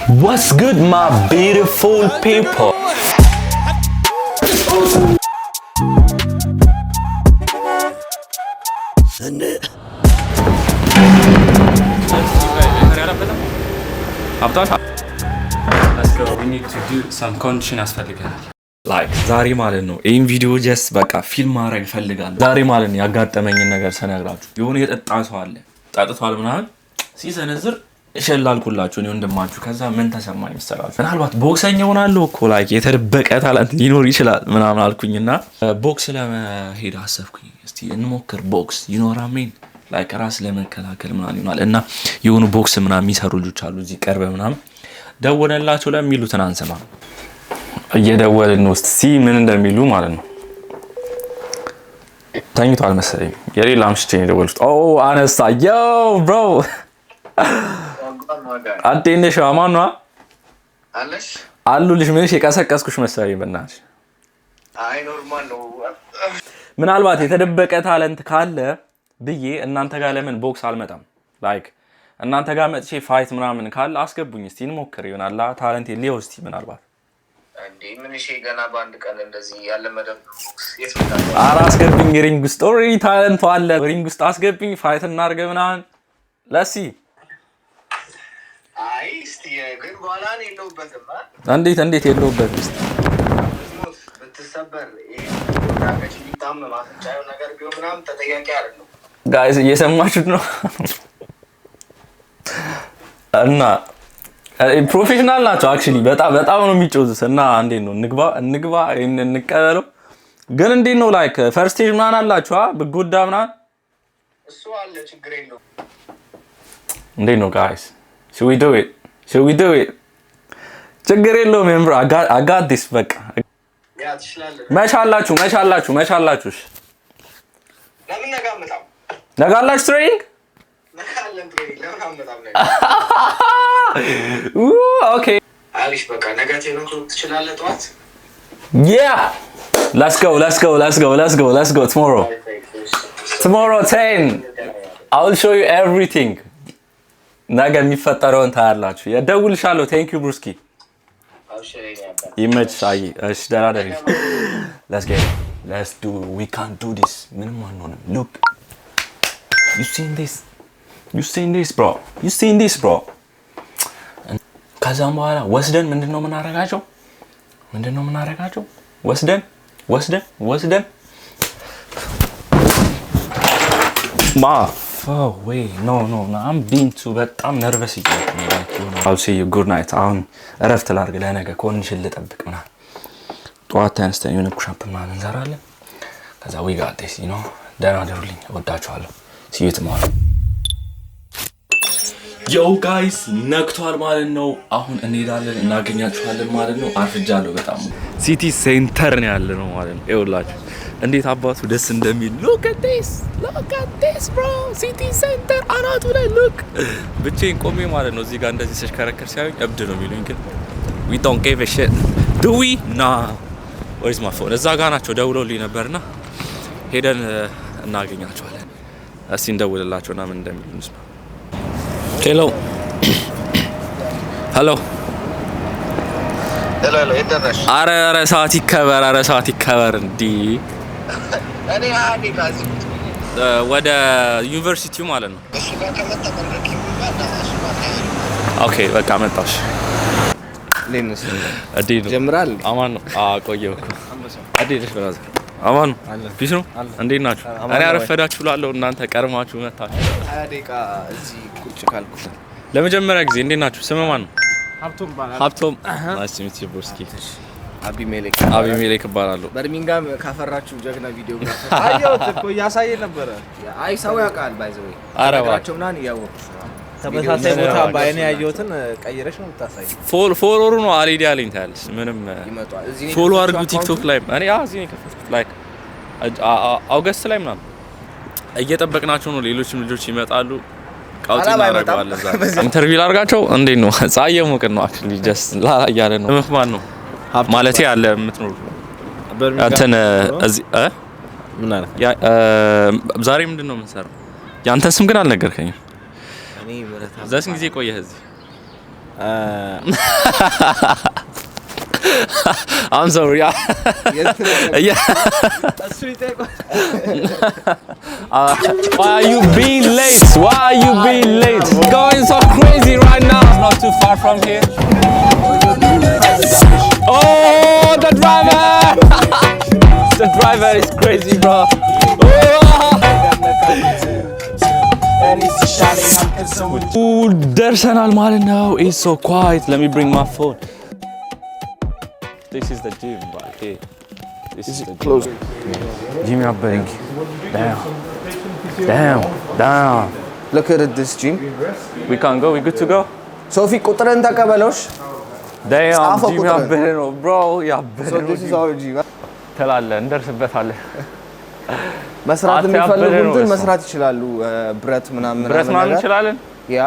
What's good, my beautiful people? Let's go. We need to do some condition ያስፈልጋል። ላይክ ዛሬ ማለት ነው ይሄን ቪዲዮ ጀስት በቃ ፊልም ማድረግ ፈልጋለሁ። ዛሬ ማለት ነው ያጋጠመኝን ነገር ሰነግራችሁ የሆነ የጠጣ ሰው አለ ጠጥቷል ምናምን ሲሰነዝር እሸላልኩላችሁ ነው ወንድማችሁ። ከዛ ምን ተሰማኝ መሰላችሁ? ምናልባት ቦክሰኛ ሆናለሁ እኮ ላይክ የተደበቀ ታላንት ሊኖር ይችላል ምናምን አልኩኝና ቦክስ ለመሄድ አሰብኩኝ። እስቲ እንሞክር ቦክስ ይኖራሜን ላይክ ራስ ለመከላከል ምናምን ይሆናል እና የሆኑ ቦክስ ምናምን የሚሰሩ ልጆች አሉ እዚህ ቀርበ ምናምን ደወለላቸው ለሚሉትን አንሰማ እየደወልን ነው እስቲ ምን እንደሚሉ ማለት ነው። ተኝቷል መሰለኝ የሌላ ምሽት ነው የደወልኩት። ኦ አነሳ ዮ ብሮ አዴነሽ አማን ነው አለሽ አሉልሽ ምን የቀሰቀስኩሽ መሰለኝ በእናትሽ። አይ ኖርማል ነው። ምናልባት የተደበቀ ታለንት ካለ ብዬ እናንተ ጋር ለምን ቦክስ አልመጣም? ላይክ እናንተ ጋር መጥቼ ፋይት ምናምን ካለ አስገቡኝ እስቲ እንሞክር ይሆናል ታለንት ሊዮ እስቲ ምናልባት እንዴ ምን እሺ ገና በአንድ ቀን እንደዚህ ያለ መደብ የት መጣው? ኧረ አስገብኝ ሪንግ ውስጥ ኦሬዲ ታለንት አለ ሪንግ ውስጥ አስገብኝ ፋይት እናድርግ ምናምን ለሲ አይ እስቲ ግን በኋላ ነው የለውበትም እንዴት የለውበትም እስቲ በተሰበር ታገች ሊታም ማስጫው ነገር ቢሆን ምናምን ተጠያቂ አይደለም። ጋይስ እየሰማችሁት ነው እና ፕሮፌሽናል ናቸው አክቹሊ በጣም ነው የሚጮዙት እና እንዴት ነው እንግባ እንቀበለው ግን እንዴት ነው ላይክ ፈርስት ስቴጅ ምናምን አላችሁ ብጎዳ ምናምን እሱ አለ ችግር የለውም። እንዴት ነው ጋይስ should we do it ችግር የለውም ሜምበር I got this በቃ ያ ትችላለህ። መቻላችሁ ለምን ነጋመጣው ነጋላችሁ ትሬኒንግ ነጋለን ትሬኒንግ ለምን አመጣም ነው ኦኬ አሪፍ በቃ ነገቴ ነው ትችላለህ ጠዋት yeah let's go tomorrow 10 I will show you everything ነገ የሚፈጠረውን ታያላችሁ። የደውልሻለሁ thank you ብሩስኪ ይመችሻይ እሺ ደራደሪ let's do we can't do this ምንም አንሆንም look you seen this bro ከዛም በኋላ ወስደን ምንድነው የምናረጋቸው ወስደን oh wait no I'm being too በጣም ነርቨስ እያልኩኝ I'll see you good night አሁን እረፍት ላድርግ ለነገ ኮንዲሽን ልጠብቅ ምናምን ጠዋት ተነስተን የሆነ ኩሻፕ ምናምን እንሰራለን ከዛ we got this you know ደህና ደሩልኝ እወዳችኋለሁ see you tomorrow yo guys ነክቷል ማለት ነው አሁን እንሄዳለን እናገኛችኋለን ማለት ነው አርፍጃለሁ በጣም ሲቲ ሴንተር ነው ያለ ነው ማለት ነው ይኸውላችሁ እንዴት አባቱ ደስ እንደሚል look at this bro city center አራቱ ላይ look ብቻዬን ቆሜ ማለት ነው እዚህ ጋር እንደዚህ ሲሽከረከር ሲያዩኝ እብድ ነው የሚሉኝ ግን we don't give a shit do we nah where's my phone እዛ ጋር ናቸው ደውለውልኝ ነበርና ሄደን እናገኛቸዋለን እስቲ እንደውልላቸውና ምን እንደሚሉ እንስማ hello ኢንተርኔት አረ ሰዓት ይከበር እንዲ እኔ አዲ ካዚ ወደ ዩኒቨርሲቲው ማለት ነው እሱ ጋር ከመጣበረክ ኦኬ በቃ መጣሽ ለነሱ አዲ ጀምራል አማን ነው ቆየው እኮ አዲ ልጅ ብራዘር አማን ፒስ ነው እንዴት ናችሁ? እኔ አረፈዳችሁ ላለው እናንተ ቀርማችሁ መጣችሁ 20 ደቂቃ እዚህ ቁጭ ካልኩ ለመጀመሪያ ጊዜ እንዴት ናችሁ? ስም ማን ነው? ሀብቶም ናይስ ቱ ሚት ዩ ብሩስኪ አቢሜሌክ እባላለሁ። በርሚንጋም ካፈራችሁ ጀግና ቪዲዮግራፈር አየሁት እኮ እያሳየ ነበረ። አይ ሰው ያውቃል ባይዘው አረባቸው ናን ያወቁ ተመሳሳይ ቦታ ባይኔ ያየሁትን ቀይረሽ ነው የምታሳይ። ፎሎወሩ ነው አልሄድ ያለኝ ታያለሽ። ምንም ይመጣል እዚህ ፎሎ አድርጉ ቲክቶክ ላይ እኔ እዚህ ነው ከፈትኩት ላይክ አውገስት ላይ ምናምን እየጠበቅናቸው ነው። ሌሎችም ልጆች ይመጣሉ። ቃውቲ እናደርጋለን። ዛሬ ኢንተርቪው ላድርጋቸው። እንዴት ነው ፀሐይ ሙቅ ነው አክቹሊ ጀስት ላላ እያለ ነው ማን ነው ማለቴ ያለ የምትኖር አንተን እዚህ ምን አለ ዛሬ ምንድነው የምንሰራው? ያንተን ስም ግን አልነገርከኝም። እኔ ምረታ ዘስን ጊዜ ቆየህ እዚህ I'm sorry. Yeah. Why are you being late? Why are you being late? Going so crazy right now. It's not too far from here. Oh, the driver! The driver is crazy, bro. Oh, ደርሰናል ማለት ነው. It's so quiet. Let me bring my phone. This is the gym right here. This is the close. Gym ያበረኝ. Damn. Look at this gym. We can go. We good to go? ሶፊ ቁጥርን ተቀበለሽ። Damn, gym ያበረ ነው bro. ያበረ So this is our gym. ትላለህ እንደርስበታለን። መስራት የሚፈልጉትን መስራት ይችላሉ። ብረት ምናምን እንችላለን። ያ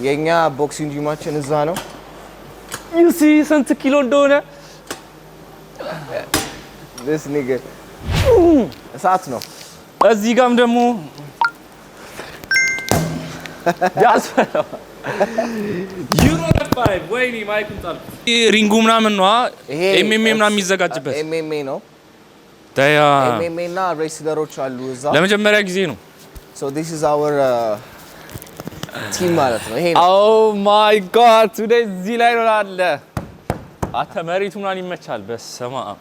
የኛ ቦክሲንግ ጂማችን እዛ ነው። You see ስንት ኪሎ እንደሆነ this nigga እሳት ነው። እዚህ ጋርም ደግሞ ያስፈራው ዩሮ 5 ወይኔ ማይኩን ጣል። ሪንጉ ምናምን ነው ኤምኤምኤ ምናምን የሚዘጋጅበት ኤምኤምኤ ነው። ታያ ኤምኤምኤ እና ሬስለሮች አሉ እዛ። ለመጀመሪያ ጊዜ ነው። So this is our team ማለት ነው። ይሄ Oh my god today እዚህ ላይ ነው አለ አተ መሬቱ ምናምን ይመቻል። በስመ አብ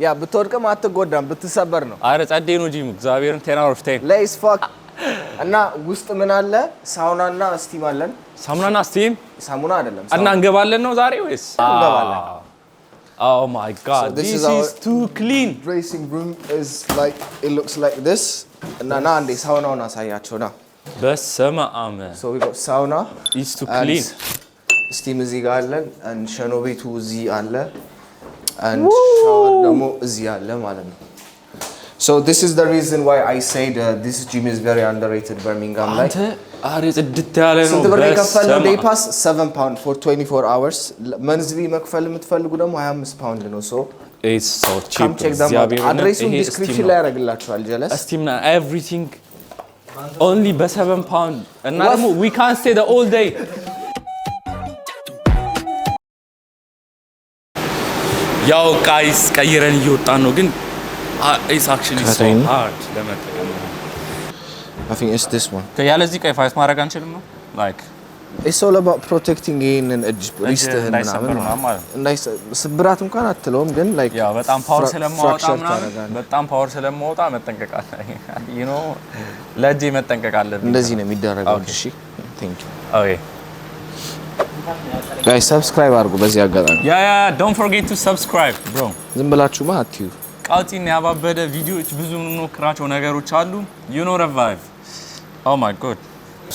ያ ብትወድቅም አትጎዳም፣ ብትሰበር ነው። አረ ጸዴ ነው ጂም እግዚአብሔርን 10 out of 10 ሌስ ፋክ እና ውስጥ ምን አለ? ሳውናና ስቲም አለን። ሳሙናና ስቲም ሳሙና አይደለም እና እንገባለን ነው ዛሬ ወይስ እንገባለን? Oh my god this is too clean. Dressing room is like it looks like this. እና አንዴ ሳውናውን አሳያቸው ና። በስመ አብ So we got sauna is too clean. ስቲም እዚህ ጋር አለን and ሸኖ ቤቱ እዚህ አለ and shower ደግሞ እዚህ አለ ማለት ነው። So this is the reason why I said this gym is very underrated Birmingham like. አሬ ጽድት ያለ ነው። ስንት ብር የከፈለው day pass 7 pound for 24 hours መንዝሊ መክፈል የምትፈልጉ ደግሞ 25 pound ነው። So it's so cheap. come check them out. አድሬሱን ዲስክሪፕሽን ላይ ያደርግላችኋል። ጀለስ ስቲም ና everything only በ7 pound እና ደግሞ we can't stay the all day. ያው ጋይስ ቀይረን እየወጣን ነው ግን it's actually so hard ለመጠቀም። I think it's this one. ያለዚህ ቀይ ፋይት ማድረግ አንችልም ነው like it's all about protecting in እጅ ሪስትህን ምናምን ስብራት እንኳን አትለውም ግን like ያው በጣም ፓወር ስለማወጣ ምናምን በጣም ፓወር ስለማወጣ መጠንቀቅ አለ you know ለእጄ መጠንቀቅ አለብኝ። እንደዚህ ነው የሚደረገው። እሺ thank you. Okay guys subscribe አድርጉ በዚህ አጋጣሚ። yeah don't forget to subscribe bro. ዝም ብላችሁማ አትዩ። ቃውቲን ያባበደ ቪዲዮዎች ብዙ የምንሞክራቸው ነገሮች አሉ you know revive. Oh my god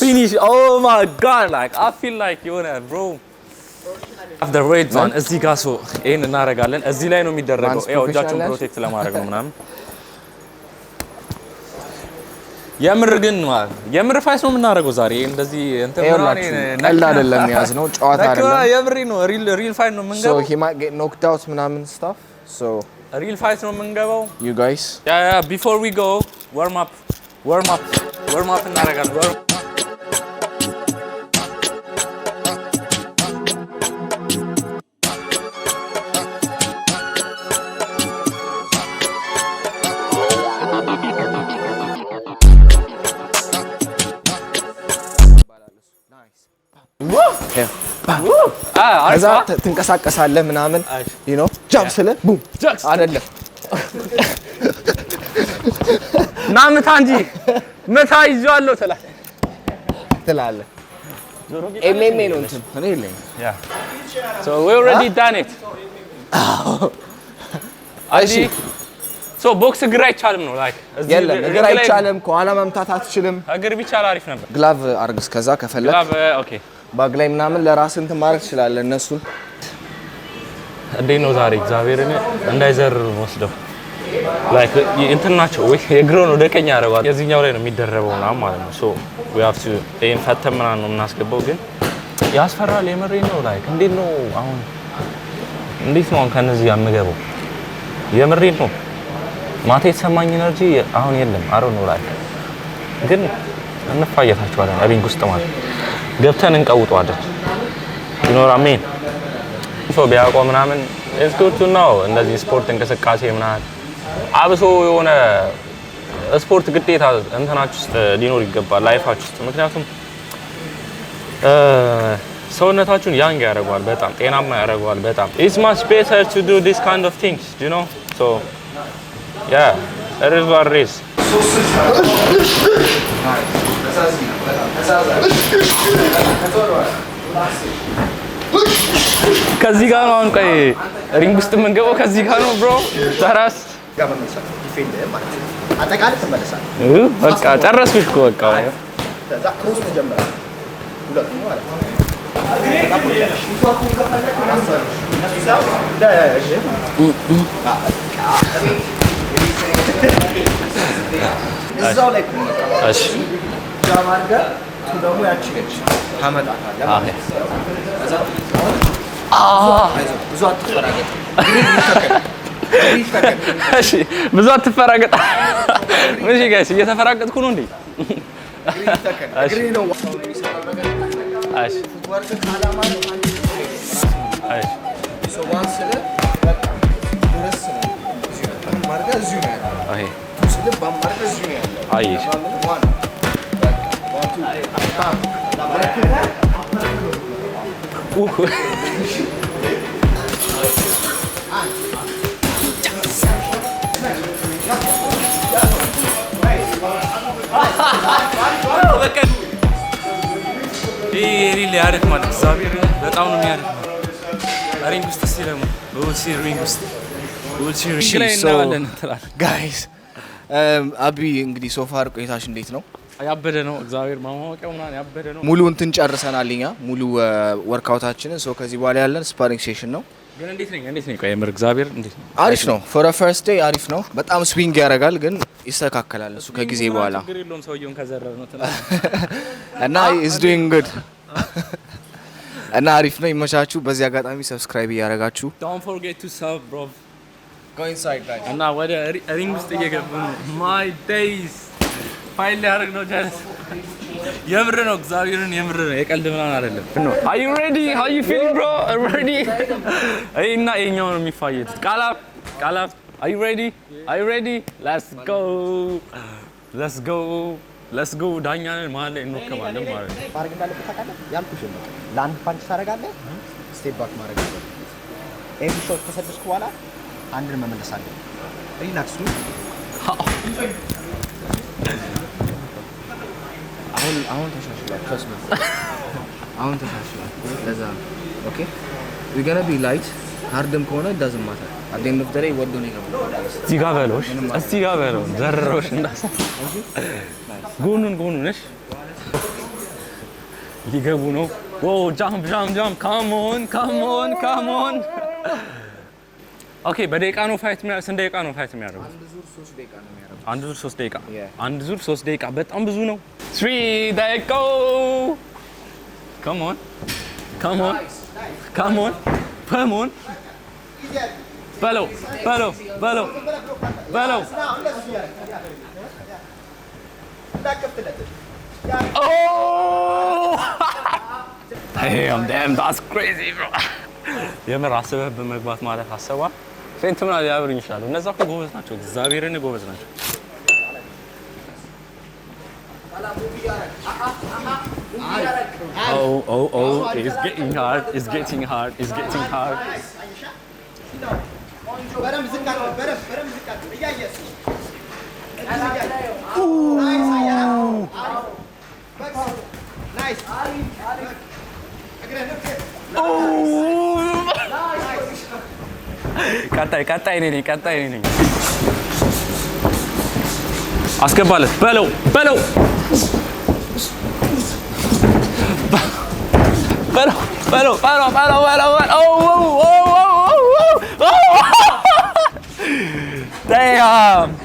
finish. Oh my god like I feel like you know bro of the red one እዚህ ጋር ሶ ይሄን እናደርጋለን። እዚህ ላይ ነው የሚደረገው ያው እጃችሁን ፕሮቴክት ለማድረግ ነው ምናምን። የምር ግን ማለት የምር ፋይት ነው የምናደርገው ዛሬ እንደዚህ እንትን ቀልድ አይደለም ያዝነው ጨዋታ አይደለም። የምር ነው ሪል ፋይት ነው የምንገባው። so he might get knocked out ምናምን stuff so ሪል ፋይት ነው የምንገባው you guys. yeah before we go warm up እናደርጋለን። ከዛ ትንቀሳቀሳለህ ምናምን you know ጃምፕ ስለ ቡም አይደለም ና ምታ እንጂ ምታ ይዤዋለሁ ትላለህ። ኤምኤምኤ ነው እንትን እኔ የለኝም። yeah so we already done it. እሺ so ቦክስ እግር አይቻልም ነው like የለም እግር አይቻልም። ከኋላ መምታት አትችልም። እግር ቢቻል አሪፍ ነበር። ግላቭ አርግስ ከዛ ከፈለክ ግላቭ ኦኬ ባግ ላይ ምናምን ለራስህ እንትን ማድረግ ትችላለህ። እነሱን እንዴት ነው ዛሬ እግዚአብሔርን እንዳይዘር ወስደው like እንትን ናቸው ወይ የግሮን ወደ ቀኝ ያደርጋል። የዚህኛው ላይ ነው የሚደረበው ምናምን ማለት ነው። so we have to ይሄን ፈተም ምናምን ነው የምናስገባው ግን ያስፈራል። የምሬን ነው like እንዴት ነው አሁን ከነዚህ የምገባው የምሬን ነው። ማታ የተሰማኝ ኢነርጂ አሁን የለም። አሮ ነው like ግን እንፋየታቸዋለን ሪንግ ውስጥ ማለት ገብተን እንቀውጠዋለን። you know what I mean so ቢያውቀው ምናምን it's good to know እንደዚህ ስፖርት እንቅስቃሴ ምናምን አብሶ የሆነ ስፖርት ግዴታ እንትናችሁ ውስጥ ሊኖር ይገባል ላይፋችሁ ውስጥ ምክንያቱም ሰውነታችሁን ያንግ ያደርገዋል በጣም ጤናማ ያደርገዋል በጣም it's much better to do this kind of things you know so yeah it is what it is ከዚህ ጋር ነው አሁን ቆይ ሪንግ ውስጥ የምንገባው ከዚህ ጋር ነው ብሮ ተራስ ጋር መመለስ ዲፌንድ ማለት አጠቃላይ ተመለሳለህ በቃ ጨረስኩሽ እኮ በቃ ከዛ ክሮስ ተጀመረ ሁለቱ ማለት ነው እዛው ላይ እሺ ጃማርጋ ደግሞ ያችለች ታመጣታለህ ብዙ አትፈራገጥ እሺ ብዙ አትፈራገጥ እሺ ጋይስ እየተፈራገጥኩ ነው እንዴ እግሬ ነው እሺ ወርክ ካላማ ነው እሺ ሶ ዋንስ በቃ ድረስ ነው ማርጋ እዚሁ ነው ያለው አይ ስለ ባማርጋ እዚሁ ነው ያለው አይሽ ዋን ሪሊ አሪፍ ማለት እግዚአብሔር በጣም ነው የሚያደርግ ሪንግ ውስጥ ሲለሙ ቡልሲ ሪንግ ውስጥ ቡልሲ ሪንግ ላይ እናዋለን ትላል ጋይስ አቢ እንግዲህ ሶፋር ቆይታሽ እንዴት ነው? ያበደ ነው እግዚአብሔር ማማወቂያው ምናምን ያበደ ነው ሙሉ እንትን ጨርሰናል እኛ ሙሉ ወርክአውታችንን ሶ ከዚህ በኋላ ያለን ስፓሪንግ ሴሽን ነው ግን እንዴት ነኝ ቆይ የምር እግዚአብሔር እንዴት ነው አሪፍ ነው ፎር አ ፈርስት ዴይ አሪፍ ነው በጣም ስዊንግ ያደርጋል ግን ይስተካከላል እሱ ከጊዜ በኋላ ችግር የለውም ሰውየውን ከዘረር ነው ትላል እና is doing good እና አሪፍ ነው ይመቻችሁ በዚህ አጋጣሚ ሰብስክራይብ እያደረጋችሁ don't forget to sub bro go inside guys እና ወደ ሪንግ ውስጥ እየገቡ ነው my days ፋይል ያደርግ ነው ጀለስ የምር ነው እግዚአብሔርን የምር ነው የቀልድ ምናምን አይደለም ነው are you ready how you feeling bro ready እና የኛው ነው የሚፋየት ቃላፍ are you ready let's go ዳኛን ማለት ነው እንከማለን ማለት ነው ማድረግ እንዳለበት ታውቃለህ ያልኩሽ ነው ለአንድ ፓንች ታደርጋለህ ስቴፕ ባክ ማድረግ አለበት ኤቭሪ ሾት ከሰደስኩ በኋላ አንድን መመለስ አለብህ ሪላክስ ነው አሁን ተሻሽሏል trust me አሁን ተሻሽሏል ለዛ ኦኬ we gonna be light ሃርድም ከሆነ doesn't matter at the end of the day ወዶ ነው ይገባል እዚህ ጋር በለው ዘረሮሽ እንዳሳ ጎኑን እሺ ይገቡ ነው ኦ ጃምፕ come on ኦኬ በደቂቃ ነው ፋይት የሚያደርጉት ስንት ደቂቃ ነው ፋይት የሚያደርጉት አንድ ዙር 3 ደቂቃ አንድ ዙር 3 ደቂቃ በጣም ብዙ ነው 3 they go come on በለው oh damn that's crazy bro የምር አስበህ በመግባት ማለት አሰባ ፌንት ምናምን ያብሩኝ ይችላል እነዛ እኮ ጎበዝ ናቸው እግዚአብሔርን ጎበዝ ናቸው oh it's getting hard በረም ዝቃት እያየስ ናይስ ቀጣይ ነኝ አስገባለት በለው damn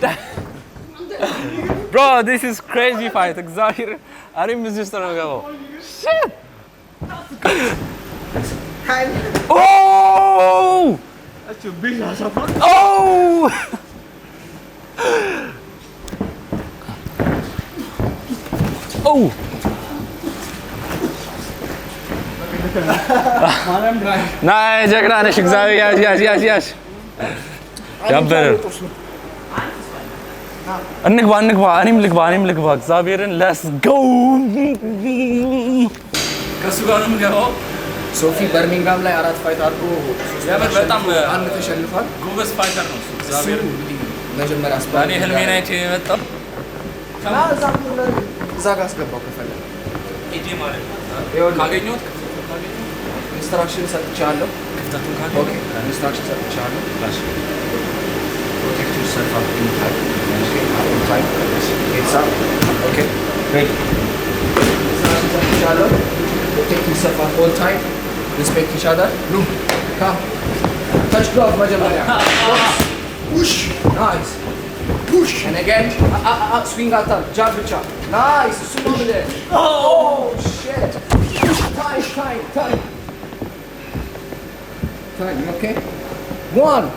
bro this is crazy fight እግዚአብሔር አሪም እዚህ ውስጥ ነው ገባው shit oh that's a big ass oh ናይ ጀግና ነሽ እግዚአብሔር ያዝ ያበረ እንግባ እኔም ልግባ እግዚአብሔርን let's go ከሱ ጋር ነው የምገባው ሶፊ በርሚንጋም ላይ 4 ፋይት አድርጎ በጣም አንድ ተሸንፏል ጎበዝ ፋይተር ነው እግዚአብሔር መጀመሪያ አስባለ እኔ ህልሜን አይቼ የመጣው እዛ ጋር አስገባው ከፈለገ ኢዲ ማለት ካገኘሁት ኢንስትራክሽን ሰጥቻለሁ ክፍተቱን ካገኘሁ ኦኬ ኢንስትራክሽን ሰጥቻለሁ እሺ protect yourself at any time all time it's up okay great instructions ሰጥቻለሁ protect yourself at all time respect each other look come touch glove መጀመሪያ push nice push and again swing attack jab ብቻ nice እሱ ነው ብለህ oh shit time okay 1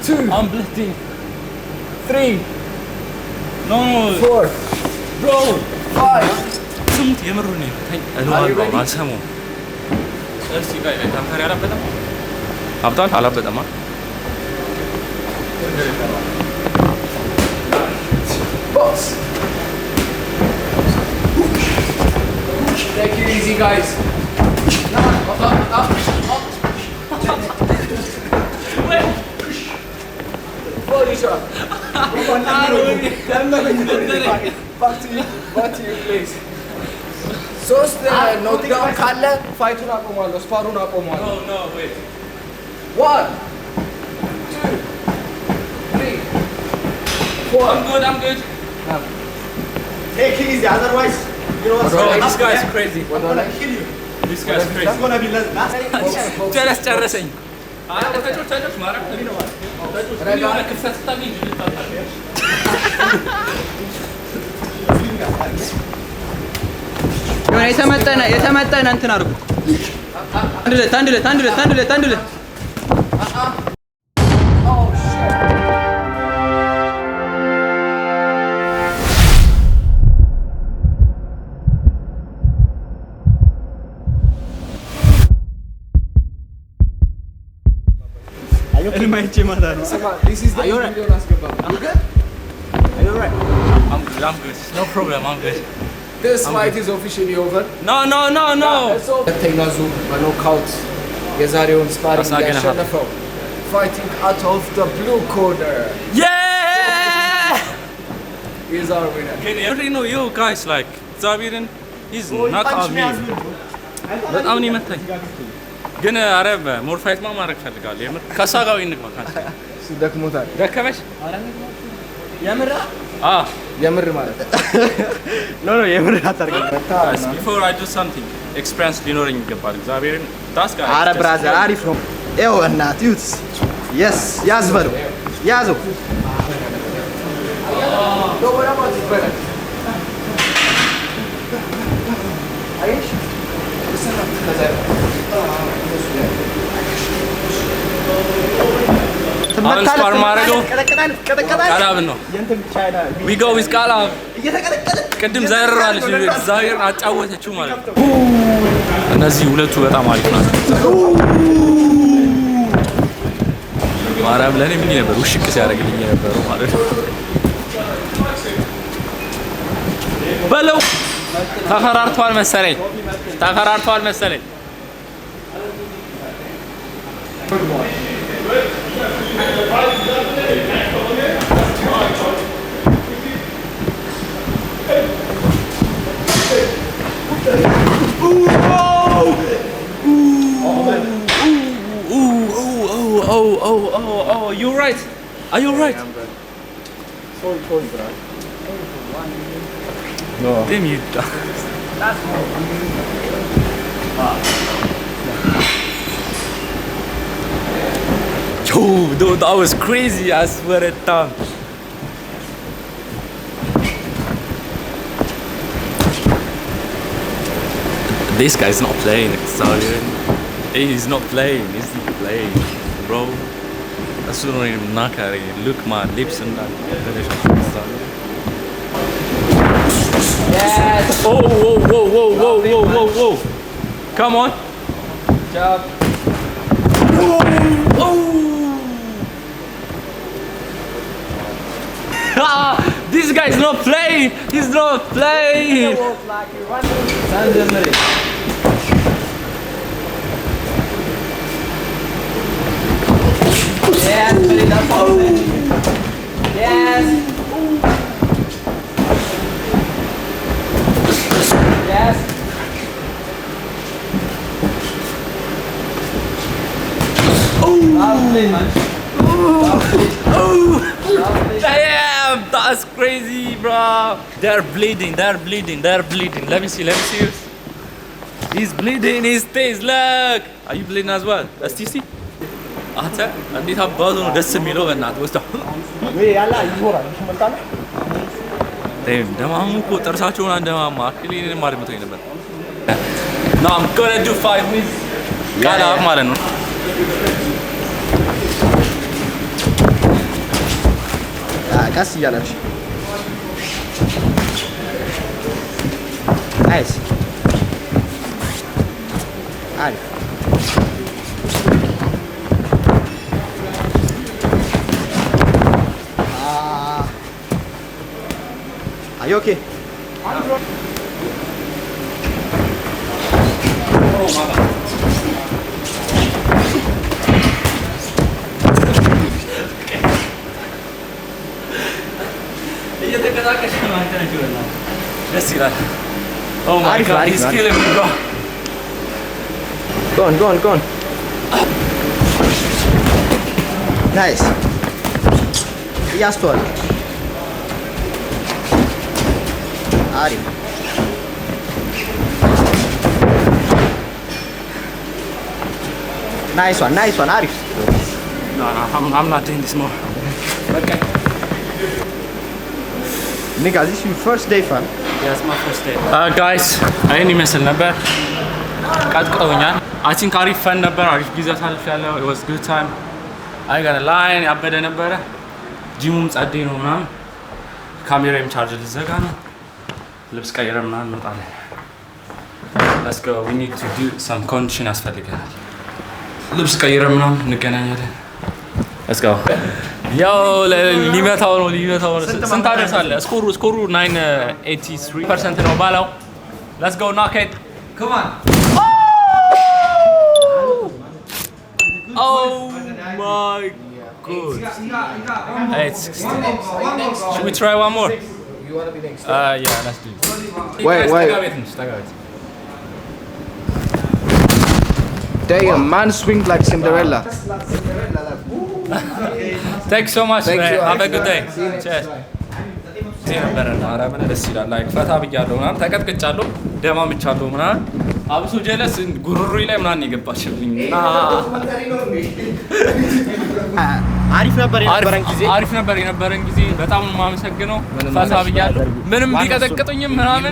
2 I'm bleeding 3 no 4 bro 5 ስንት የምሩን ነው እለዋለሁ አልሰማሁም እስቲ ጋር ታንፈር ያላበጠም አብጣል አላበጠማ box take it easy guys up back to you please ሶስት ኖክዳውን ካለ ፋይቱን አቆማለሁ ስፓሩን አቆማለሁ no wait 1 2 3 4 I'm good Take it easy, otherwise, you know what's bro gonna this guy is crazy I'm gonna kill you. this guy is That's crazy gonna be last. ጨረሰኝ ተጮች ማረፍ የሆነ ክፍተት ስታገኝ የሆነ የተመጠነ እንትን አድርጉ አንድ ሁለት this is the video አስገባ I'm good no problem I'm good this fight is officially over no ሁለተኛ ዙር በኖክአውት የዛሬውን ስፓሪንግ አሳገነሃል። ያሸነፈው fighting out of the blue corner yeah is our winner you know you guys like እግዚአብሔርን he's not on me በጣም ነው የመታኝ ግን አረብ ሞር ፋይት ማድረግ ፈልጋለሁ የምር ከእሷ ጋር እንግባ ካንተ ደክሞታል ደከመሽ የምር ማለት No, የምር አታርገኝ። guys before I do something experience ሊኖረኝ ይገባል እግዚአብሔርን das guy አረ ብራዘር አሪፍ ነው። ይኸው እናት ዩት የስ ያዝ በለው ያዘው። አሁን ስፓር ማድረገው ቀጠቀጣል ቃላብን ነው we go with ቃላብ ቅድም ዘርራለች እግዚአብሔር አጫወተችው ማለት ነው እነዚህ ሁለቱ በጣም አሪፍ ናቸው ማርያም ለኔ ምን ነበር ውሽቅ ሲያደርግልኝ የነበረው ማለት ነው በለው ተፈራርቷል መሰለኝ Oh, you're right. Are you right? Sorry, bro. No. Damn you. Yo, dude, that was crazy. I swear it down. This guy's not playing, sorry. He's not playing, is he playing? Bro, that's not even nakari. Look, my lips and that. Yes! Oh, whoa. Come on. Good job. This guy is not playing. He's not playing. Yes, very good. Yes. Yes. Lovely, man. Damn, that's crazy, bro. They're bleeding. Let me see. He's bleeding. He stays. Look. Are you bleeding as well? STC? አንተ እንዴት አባቱ ነው ደስ የሚለው በእናትህ ወስደው ደማሙ እኮ ጥርሳቸውን አንደማማ ክሊንን ማድመቶኝ ነበር። Now I'm gonna do 5 minutes ቃላ ማለት ነው። ቀስ እያለሽ ናይስ አሪፍ Are you okay? Oh my god, he's killing me, bro. Go on. Nice. Yaspol. Arif. Nice one, Arif. No, I'm not doing this more. Okay. Nigga, this is your first day, fam. Yes, my first day. Guys, አይን ይመስል ነበር። ቀጥቅጠውኛል። I think አሪፍ ፈን ነበር። አሪፍ ጊዜ አሳልፌያለሁ. It was good time. I got a line ያበደ ነበረ። ጂሙም ጸዴ ነው ምናምን። ካሜራዬም ቻርጅ ልዘጋ ነው። ልብስ ቀይረን ምናምን እንወጣለን። Let's go. We need to do some condition ያስፈልገናል። ልብስ ቀይረን ምናምን እንገናኛለን። Let's go. ያው ሊመታው ነው። ስንት አደርሳለህ? ስኮሩ 983% ነው ባለው። Let's go knock it. Come on. Oh my god. Hey, it's 16. Should we try one more? You want to be next? Yeah, let's do it. Wait. Damn, man swing like Cinderella. Thanks so much, man. Have a good day. Cheers. ነበረና ኧረ ምን ደስ ይላል። ላይክ ፈታ ብያለሁ ምናምን ተቀጥቅጫለሁ ደማምቻለሁ ምናምን አብሶ ጀለስ ጉሮሮዬ ላይ ምናምን የገባችልኝ እና አሪፍ ነበር የነበረን ጊዜ። በጣም ነው የማመሰግነው። ፈታ ብያለሁ ምንም ቢቀጠቅጡኝም ምናምን።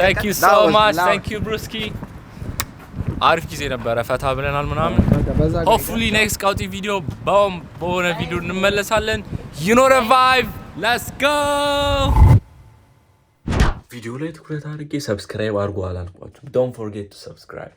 Thank you so much. Thank you ብሩስኪ። አሪፍ ጊዜ ነበረ። ፈታ ብለናል ምናምን። Hopefully next ቀውጢ ቪዲዮ በሆነ ቪዲዮ እንመለሳለን። You know the vibe. Let's go. ቪዲዮ ላይ ትኩረት አድርጌ ሰብስክራይብ አድርጉ አላልኳችሁም? Don't forget to subscribe.